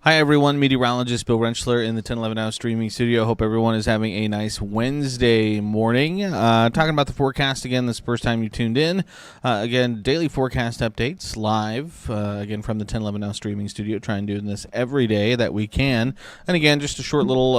Hi, everyone. Meteorologist Bill Rentschler in the 1011 Now streaming studio. Hope everyone is having a nice Wednesday morning. Talking about the forecast again. This is the first time you tuned in. Again, daily forecast updates live, again, from the 1011 Now streaming studio. Trying doing this every day that we can. And again, just a short little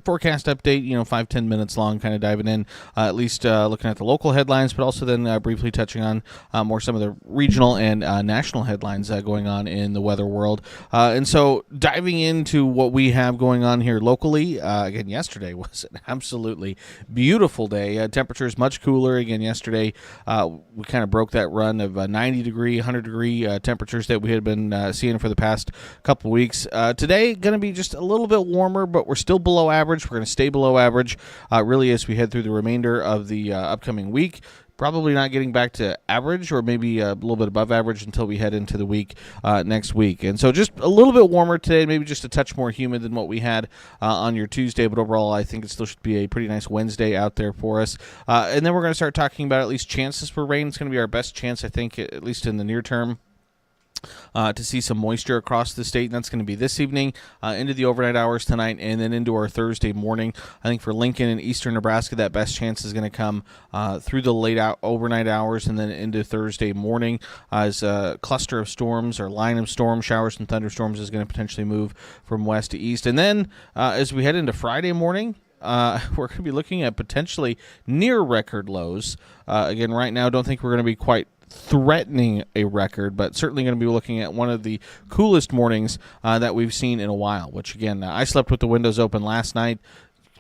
forecast update, 5-10 minutes long, kind of diving in, at least looking at the local headlines, but also then briefly touching on more some of the regional and national headlines going on in the weather world. And so diving into what we have going on here locally, again, yesterday was an absolutely beautiful day. Temperatures much cooler. Again, yesterday we kind of broke that run of 90-degree, 100-degree temperatures that we had been seeing for the past couple weeks. Today, going to be just a little bit warmer, but we're still below average. We're going to stay below average, really, as we head through the remainder of the upcoming week. Probably not getting back to average, or maybe a little bit above average until we head into the week next week. And so just a little bit warmer today, maybe just a touch more humid than what we had on your Tuesday. But overall, I think it still should be a pretty nice Wednesday out there for us. And then we're going to start talking about at least chances for rain. It's going to be our best chance, I think, at least in the near term, to see some moisture across the state, and that's going to be this evening, into the overnight hours tonight, and then into our Thursday morning. I think for Lincoln and eastern Nebraska, that best chance is going to come through the late overnight hours and then into Thursday morning, as a cluster of storms or line of storm showers and thunderstorms is going to potentially move from west to east. And then as we head into Friday morning, we're going to be looking at potentially near record lows. Again, right now, don't think we're going to be quite threatening a record, but certainly going to be looking at one of the coolest mornings that we've seen in a while, which, again, I slept with the windows open last night.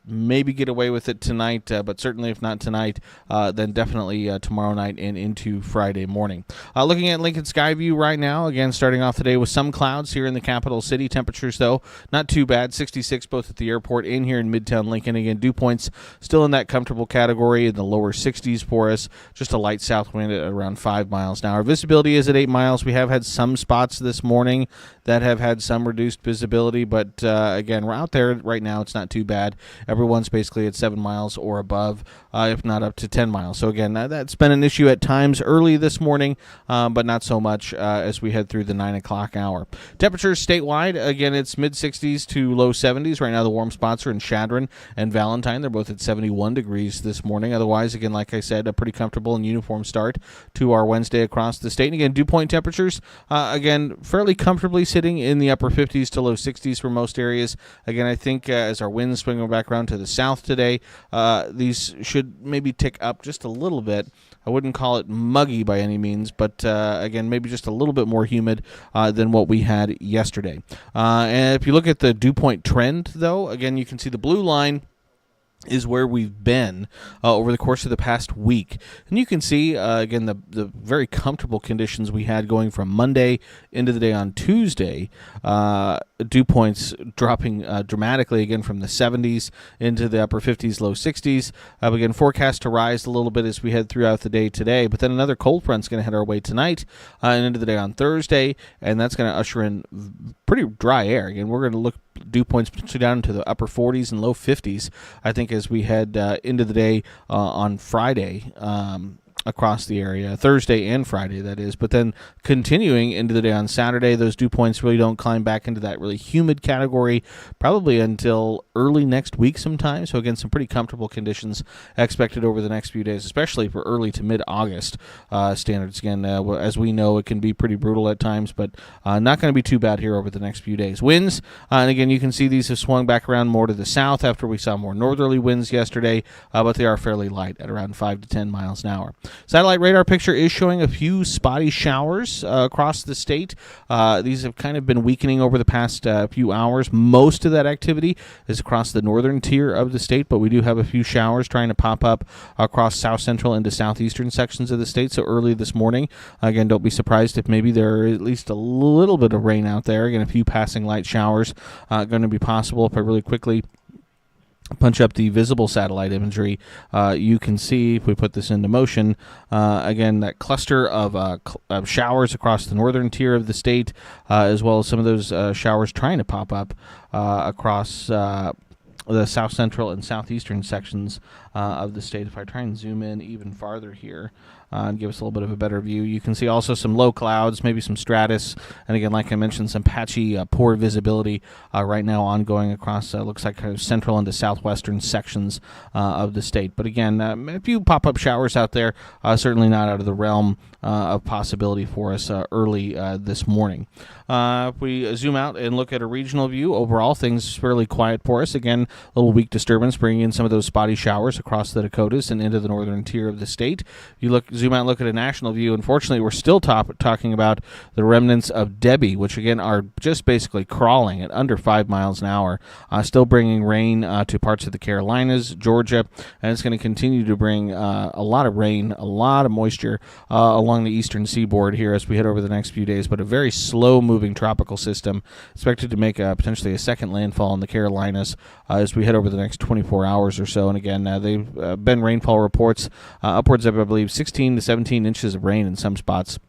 Maybe get away with it tonight, but certainly if not tonight, then definitely tomorrow night and into Friday morning. Looking at Lincoln Skyview right now, again, starting off the day with some clouds here in the capital city. Temperatures, though, not too bad. 66 both at the airport and here in Midtown Lincoln. Again, dew points still in that comfortable category in the lower 60s for us. Just a light south wind at around 5 miles an hour. Visibility is at 8 miles. We have had some spots this morning that have had some reduced visibility, but again, we're out there right now. It's not too bad. Everyone's basically at 7 miles or above, if not up to 10 miles. So again, that's been an issue at times early this morning, but not so much as we head through the 9 o'clock hour. Temperatures statewide, again, it's mid-60s to low 70s. Right now, the warm spots are in Chadron and Valentine. They're both at 71 degrees this morning. Otherwise, again, like I said, a pretty comfortable and uniform start to our Wednesday across the state. And again, dew point temperatures, again, fairly comfortably sitting in the upper 50s to low 60s for most areas. Again, I think as our winds swing back around to the south today, these should maybe tick up just a little bit. I wouldn't call it muggy by any means, but again, maybe just a little bit more humid than what we had yesterday. And if you look at the dew point trend, though, again, you can see the blue line is where we've been over the course of the past week. And you can see, again, the very comfortable conditions we had going from Monday into the day on Tuesday. Dew points dropping dramatically, again, from the 70s into the upper 50s, low 60s. Again, forecast to rise a little bit as we head throughout the day today. But then another cold front's going to head our way tonight and into the day on Thursday. And that's going to usher in pretty dry air. Again, we're going to look dew points potentially down into the upper 40s and low 50s, I think, as we head into the day on Friday across the area, Thursday and Friday, that is. But then continuing into the day on Saturday, those dew points really don't climb back into that really humid category probably until early next week sometime. So again, some pretty comfortable conditions expected over the next few days, especially for early to mid-August standards. Again, as we know, it can be pretty brutal at times, but not going to be too bad here over the next few days. Winds, and again, you can see these have swung back around more to the south after we saw more northerly winds yesterday, but they are fairly light at around 5 to 10 miles an hour. Satellite radar picture is showing a few spotty showers across the state. These have kind of been weakening over the past few hours. Most of that activity is across the northern tier of the state, but we do have a few showers trying to pop up across south central into southeastern sections of the state. So early this morning, again, don't be surprised if maybe there is at least a little bit of rain out there. Again, a few passing light showers going to be possible. If I really quickly punch up the visible satellite imagery, you can see, if we put this into motion, again, that cluster of showers across the northern tier of the state, as well as some of those showers trying to pop up across the south central and southeastern sections of the state. If I try and zoom in even farther here, and give us a little bit of a better view. You can see also some low clouds, maybe some stratus, and again, like I mentioned, some patchy, poor visibility right now ongoing across, looks like kind of central into southwestern sections of the state. But again, a few pop-up showers out there, certainly not out of the realm of possibility for us early this morning. If we zoom out and look at a regional view, overall things fairly quiet for us. Again, a little weak disturbance bringing in some of those spotty showers across the Dakotas and into the northern tier of the state. If you zoom out and look at a national view, unfortunately, we're still talking about the remnants of Debbie, which again are just basically crawling at under 5 miles an hour, still bringing rain to parts of the Carolinas, Georgia, and it's going to continue to bring a lot of rain, a lot of moisture along the eastern seaboard here as we head over the next few days, but a very slow-moving tropical system expected to make potentially a second landfall in the Carolinas as we head over the next 24 hours or so. And again, they've been rainfall reports upwards of, I believe, 16 to 17 inches of rain in some spots.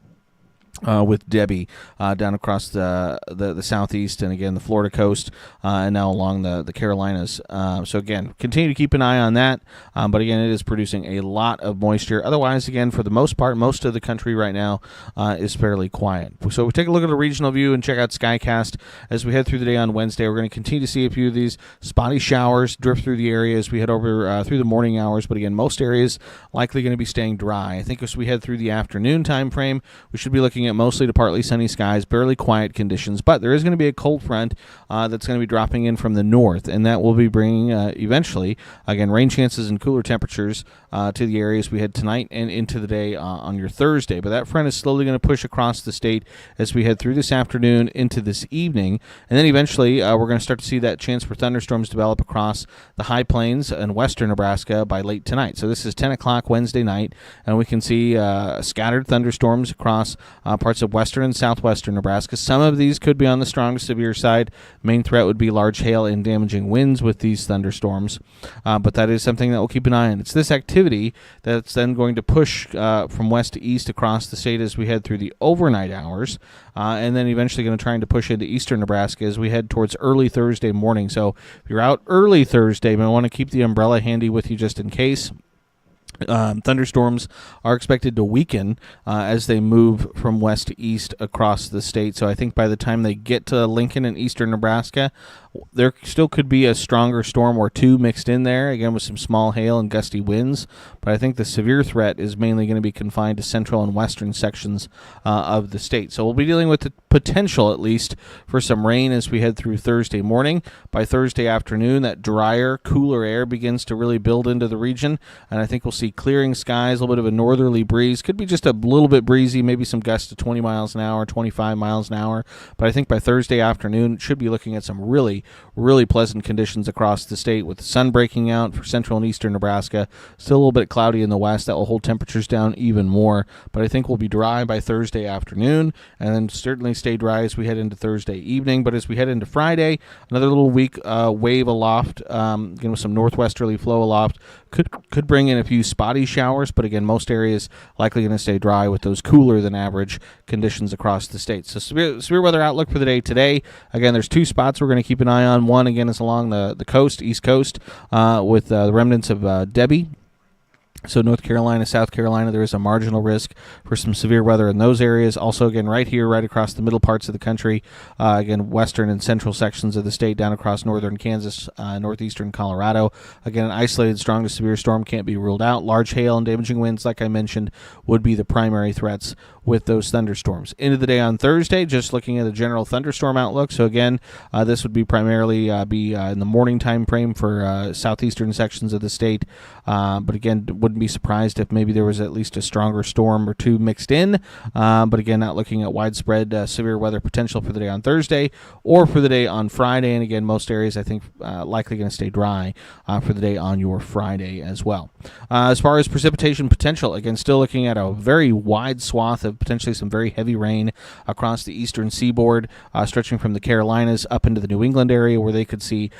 With Debbie down across the southeast and again the Florida coast and now along the Carolinas. So again, continue to keep an eye on that. But again, it is producing a lot of moisture. Otherwise, again, for the most part, most of the country right now is fairly quiet. So we take a look at a regional view and check out Skycast as we head through the day on Wednesday. We're going to continue to see a few of these spotty showers drift through the area as we head over through the morning hours. But again, most areas likely going to be staying dry. I think as we head through the afternoon time frame, we should be looking at mostly to partly sunny skies, fairly quiet conditions, but there is going to be a cold front that's going to be dropping in from the north, and that will be bringing eventually, again, rain chances and cooler temperatures to the areas we head tonight and into the day on your Thursday. But that front is slowly going to push across the state as we head through this afternoon into this evening, and then eventually we're going to start to see that chance for thunderstorms develop across the high plains and western Nebraska by late tonight. So this is 10 o'clock Wednesday night, and we can see scattered thunderstorms across parts of western and southwestern Nebraska. Some of these could be on the strong to severe side. Main threat would be large hail and damaging winds with these thunderstorms, but that is something that we'll keep an eye on. It's this activity that's then going to push from west to east across the state as we head through the overnight hours, and then eventually going to try to push into eastern Nebraska as we head towards early Thursday morning. So if you're out early Thursday, you might want to keep the umbrella handy with you just in case. Thunderstorms are expected to weaken as they move from west to east across the state. So I think by the time they get to Lincoln and eastern Nebraska, there still could be a stronger storm or two mixed in there, again with some small hail and gusty winds. But I think the severe threat is mainly going to be confined to central and western sections of the state. So we'll be dealing with the potential, at least, for some rain as we head through Thursday morning. By Thursday afternoon, that drier, cooler air begins to really build into the region, and I think we'll see clearing skies, a little bit of a northerly breeze. Could be just a little bit breezy, maybe some gusts to 20 miles an hour, 25 miles an hour. But I think by Thursday afternoon, should be looking at some really pleasant conditions across the state with the sun breaking out for central and eastern Nebraska. Still a little bit cloudy in the west. That will hold temperatures down even more. But I think we'll be dry by Thursday afternoon, and then certainly stay dry as we head into Thursday evening. But as we head into Friday, another little weak wave aloft, with some northwesterly flow aloft, could bring in a few spotty showers, but again, most areas likely going to stay dry with those cooler than average conditions across the state. So severe weather outlook for the day today. Again, there's two spots we're going to keep an eye on. One, again, is along the coast, east coast, with the remnants of Debbie. So North Carolina, South Carolina, there is a marginal risk for some severe weather in those areas. Also, again, right here, right across the middle parts of the country, again, western and central sections of the state, down across northern Kansas, northeastern Colorado. Again, an isolated strong to severe storm can't be ruled out. Large hail and damaging winds, like I mentioned, would be the primary threats with those thunderstorms. Into the day on Thursday, just looking at a general thunderstorm outlook. So again, this would be primarily in the morning time frame for southeastern sections of the state. But again, wouldn't be surprised if maybe there was at least a stronger storm or two mixed in. But again, not looking at widespread severe weather potential for the day on Thursday or for the day on Friday. And again, most areas I think likely going to stay dry for the day on your Friday as well. As far as precipitation potential, again, still looking at a very wide swath of potentially some very heavy rain across the eastern seaboard, stretching from the Carolinas up into the New England area, where they could see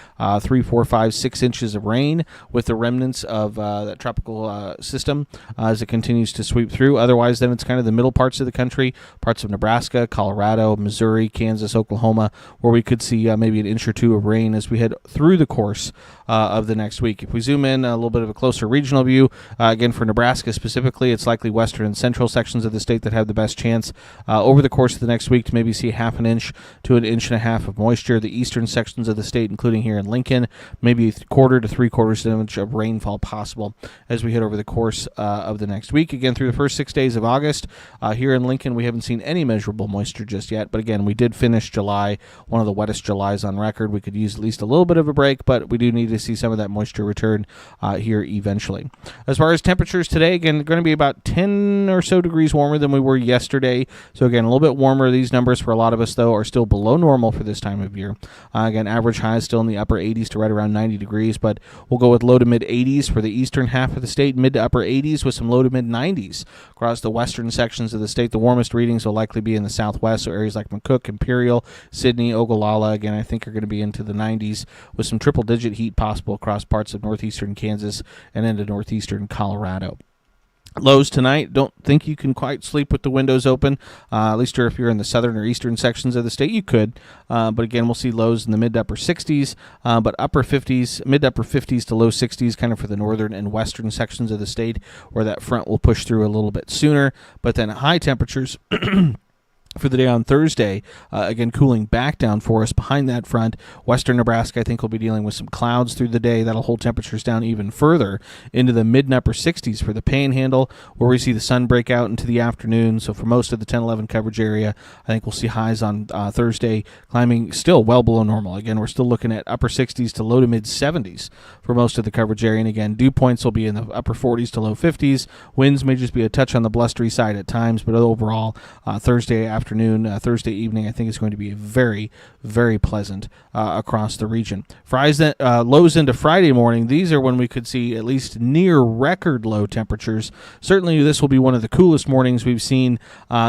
3, 4, 5, 6 inches of rain with the remnants of that tropical system as it continues to sweep through. Otherwise, then it's kind of the middle parts of the country, parts of Nebraska, Colorado, Missouri, Kansas, Oklahoma, where we could see maybe an inch or two of rain as we head through the course of the next week. If we zoom in a little bit of a closer regional view, again for Nebraska specifically, it's likely western and central sections of the state that have the best chance over the course of the next week to maybe see half an inch to an inch and a half of moisture. The eastern sections of the state, including here in Lincoln, maybe a quarter to 3/4 inch of rainfall possible as we head over the course of the next week. Again, through the first 6 days of August, here in Lincoln, we haven't seen any measurable moisture just yet. But again, we did finish July, one of the wettest Julys on record. We could use at least a little bit of a break, but we do need to see some of that moisture return here eventually. As far as temperatures today, again, going to be about 10 or so degrees warmer than we were yesterday. So again, a little bit warmer. These numbers for a lot of us, though, are still below normal for this time of year. Again, average highs still in the upper 80s to right around 90 degrees, but we'll go with low to mid 80s for the eastern half of the state, mid to upper 80s with some low to mid 90s across the western sections of the state. The warmest readings will likely be in the southwest, so areas like McCook, Imperial, Sidney, Ogallala, again, I think are going to be into the 90s with some triple-digit heat possible across parts of northeastern Kansas and into northeastern Colorado. Lows tonight, don't think you can quite sleep with the windows open, at least if you're in the southern or eastern sections of the state, you could. But again, we'll see lows in the mid to upper 60s, but upper 50s, mid to upper 50s to low 60s kind of for the northern and western sections of the state where that front will push through a little bit sooner. But then high temperatures for the day on Thursday, again, cooling back down for us behind that front. Western Nebraska, I think, will be dealing with some clouds through the day. That'll hold temperatures down even further into the mid and upper 60s for the Panhandle, where we see the sun break out into the afternoon. So for most of the 10-11 coverage area, I think we'll see highs on Thursday climbing still well below normal. Again, we're still looking at upper 60s to low to mid 70s for most of the coverage area. And again, dew points will be in the upper 40s to low 50s. Winds may just be a touch on the blustery side at times, but overall, Thursday Thursday evening, I think is going to be very, very pleasant across the region. Lows into Friday morning, these are when we could see at least near record low temperatures. Certainly this will be one of the coolest mornings we've seen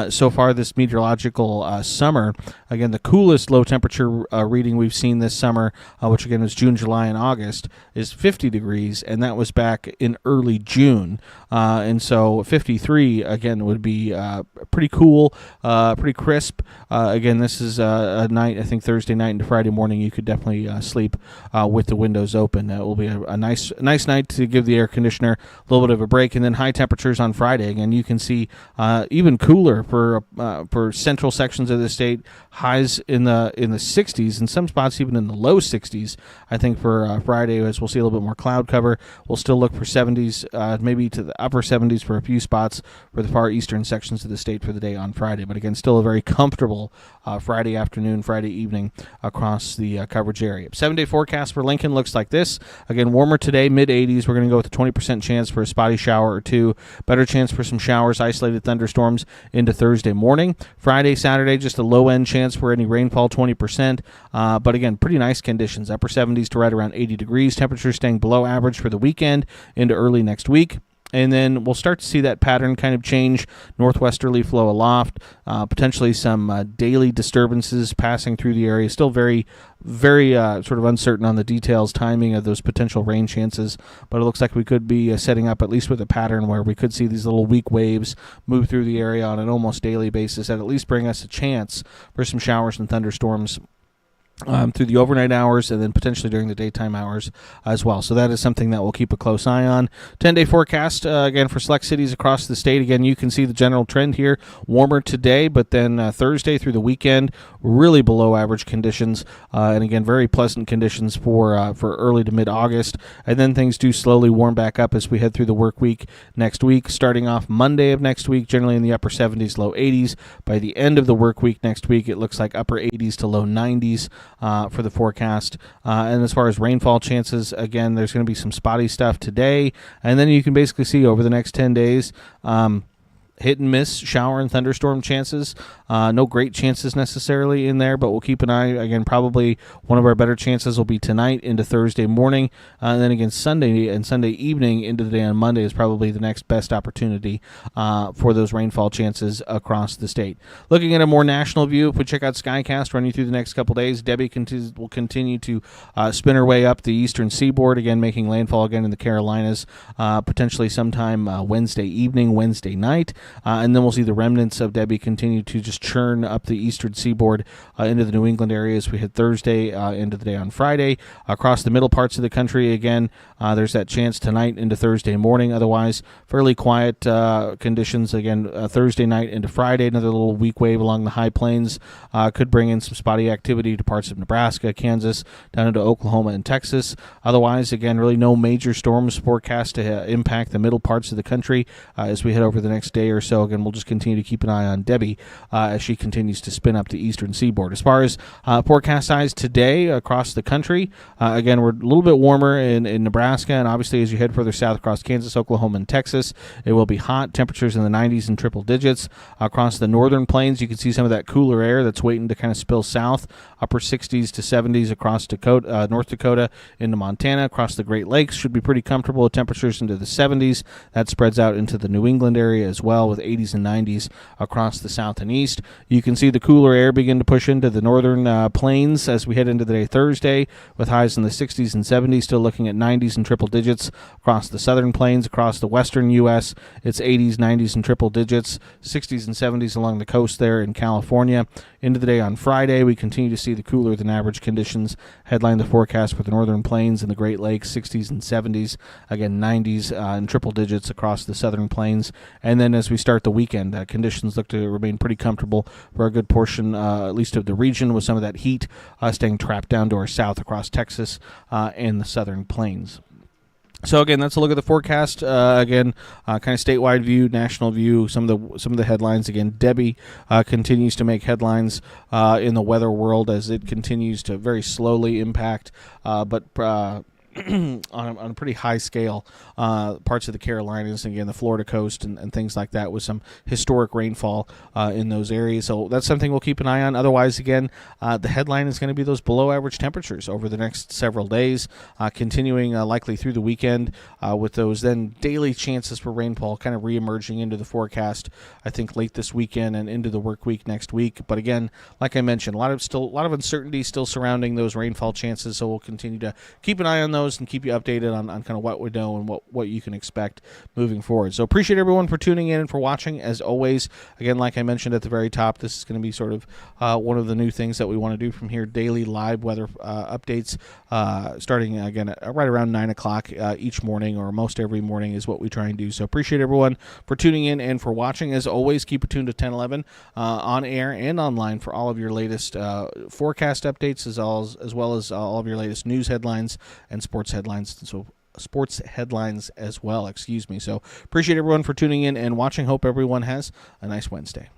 so far this meteorological summer. Again, the coolest low temperature reading we've seen this summer, which again is June, July, and August, is 50 degrees, and that was back in early June. And so 53, again, would be pretty cool, pretty crisp. Again, this is a night, I think Thursday night into Friday morning, you could definitely sleep with the windows open. It will be a nice night to give the air conditioner a little bit of a break. And then high temperatures on Friday. Again, you can see even cooler for central sections of the state, highs in the 60s, in some spots even in the low 60s. I think for Friday, as we'll see a little bit more cloud cover, we'll still look for 70s, maybe to the upper 70s for a few spots for the far eastern sections of the state for the day on Friday. But again, still a very comfortable Friday afternoon, Friday evening across the coverage area. 7-day forecast for Lincoln looks like this. Again, warmer today, mid-80s. We're going to go with a 20% chance for a spotty shower or two. Better chance for some showers, isolated thunderstorms into Thursday morning. Friday, Saturday, just a low-end chance for any rainfall, 20%. But again, pretty nice conditions. Upper 70s to right around 80 degrees. Temperatures staying below average for the weekend into early next week. And then we'll start to see that pattern kind of change. Northwesterly flow aloft, potentially some daily disturbances passing through the area. Still very, very sort of uncertain on the details, timing of those potential rain chances. But it looks like we could be setting up at least with a pattern where we could see these little weak waves move through the area on an almost daily basis and at least bring us a chance for some showers and thunderstorms through the overnight hours and then potentially during the daytime hours as well. So that is something that we'll keep a close eye on. 10-day forecast, again, for select cities across the state. Again, you can see the general trend here. Warmer today, but then Thursday through the weekend, really below average conditions. And again, very pleasant conditions for early to mid-August. And then things do slowly warm back up as we head through the work week next week. Starting off Monday of next week, generally in the upper 70s, low 80s. By the end of the work week next week, it looks like upper 80s to low 90s. For the forecast. And as far as rainfall chances, again, there's going to be some spotty stuff today. And then you can basically see over the next 10 days, hit and miss shower and thunderstorm chances. No great chances necessarily in there, but we'll keep an eye. Again, probably one of our better chances will be tonight into Thursday morning, and then again Sunday and Sunday evening into the day on Monday is probably the next best opportunity for those rainfall chances across the state. Looking at a more national view, if we check out Skycast running through the next couple days, Debbie will continue to spin her way up the eastern seaboard, again making landfall again in the Carolinas, potentially sometime Wednesday evening, Wednesday night, and then we'll see the remnants of Debbie continue to just churn up the eastern seaboard into the New England areas. We hit Thursday into the day on Friday. Across the middle parts of the country, again, there's that chance tonight into Thursday morning. Otherwise, fairly quiet conditions, again, Thursday night into Friday. Another little weak wave along the high plains could bring in some spotty activity to parts of Nebraska, Kansas, down into Oklahoma and Texas. Otherwise, again, really no major storms forecast to impact the middle parts of the country as we head over the next day or so. Again, we'll just continue to keep an eye on Debbie as she continues to spin up the eastern seaboard. As far as forecast eyes today across the country, again, we're a little bit warmer in Nebraska, and obviously as you head further south across Kansas, Oklahoma, and Texas, it will be hot. Temperatures in the 90s and triple digits. Across the northern plains, you can see some of that cooler air that's waiting to kind of spill south, upper 60s to 70s across North Dakota into Montana. Across the Great Lakes should be pretty comfortable with temperatures into the 70s. That spreads out into the New England area as well, with 80s and 90s across the south and east. You can see the cooler air begin to push into the northern plains as we head into the day Thursday, with highs in the 60s and 70s, still looking at 90s and triple digits across the southern plains. Across the western U.S., it's 80s, 90s, and triple digits, 60s and 70s along the coast there in California. Into the day on Friday, we continue to see the cooler than average conditions headline the forecast for the northern plains and the Great Lakes, 60s and 70s, again 90s and triple digits across the southern plains. And then as we start the weekend, conditions look to remain pretty comfortable for a good portion, at least of the region, with some of that heat staying trapped down to our south across Texas and the southern plains. So again, that's a look at the forecast. Again, kind of statewide view, national view. Some of the headlines. Again, Debbie continues to make headlines in the weather world as it continues to very slowly impact, but on a pretty high scale, parts of the Carolinas and again the Florida coast and things like that, with some historic rainfall in those areas. So that's something we'll keep an eye on. Otherwise, again, the headline is going to be those below average temperatures over the next several days, continuing likely through the weekend, with those then daily chances for rainfall kind of reemerging into the forecast, I think late this weekend and into the work week next week. But again, like I mentioned, a lot of uncertainty still surrounding those rainfall chances, so we'll continue to keep an eye on those and keep you updated on kind of what we know and what you can expect moving forward. So appreciate everyone for tuning in and for watching. As always, again, like I mentioned at the very top, this is going to be sort of one of the new things that we want to do from here, daily live weather updates, starting again right around 9 o'clock each morning, or most every morning is what we try and do. So appreciate everyone for tuning in and for watching. As always, keep it tuned to 1011 on air and online for all of your latest forecast updates, as well as all of your latest news headlines and sports headlines, so sports headlines as well, So appreciate everyone for tuning in and watching. Hope everyone has a nice Wednesday.